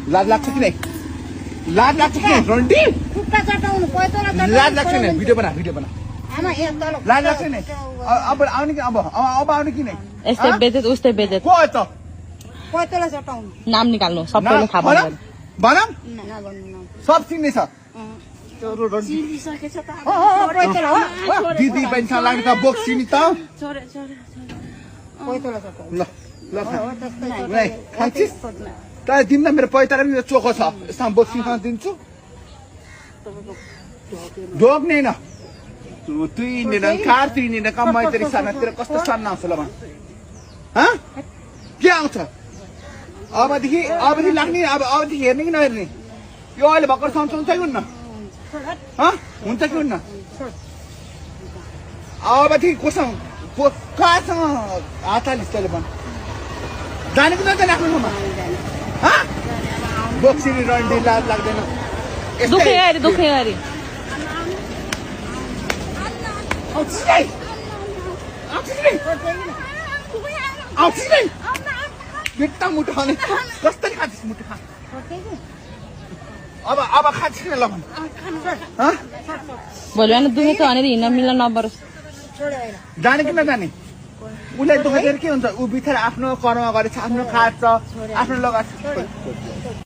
लाज लाग्छ कि नै लाज लाग्छ कि रन्डी खुट्टा चटाउनु पैताला लाज लाग्छ नि भिडियो बना आमा यहाँ तल लाज लाग्छ नि अब आउने कि अब आउने कि नै यस्तै बेजेत उस्तै बेजेत को त पैताला चटाउनु नाम निकाल्नु सबैले थाहा पाउँछ भनम नभन्नु न सब चिन्ने छ चिनिसकेछ त पैताला हो दिदी बहिनीसँग लाग्ने त बोक्स चिनी त पैताला चटाउनु ल ल खान्छिस् त दिन्न मेरो पैताला पनि चोखो छ यसमा बोक्सीसँग दिन्छु ढोक्ने न तुई कार तुई कमाइ तेरी सानातिर कस्तो सान्न आउँछ ल के आउँछ अबदेखि लाग्ने अबदेखि हेर्ने कि नहेर्ने यो अहिले भर्खर सम्झाउँछ कि हुन्न हुन्छ कि हुन्न अबदेखि कहाँसँग हात हालिस् तैँले भन् जाने कि नजाने आफ्नो ठाउँमा बोक्सिनी रन्डी लाज लाग्दैन दुखै गरी बेटा मुटु खाने कसरी खान्छस् मुटु खा अब खान्छस् न ल भन् भोलि बिहान दुख्छ भनेर हिँड्न मिल्न नपरोस् जाने कि नजाने उसलाई दुखेर के हुन्छ ऊ बिथेर आफ्नो कर्म गरेछ आफ्नो खान्छ आफ्नो लगाएको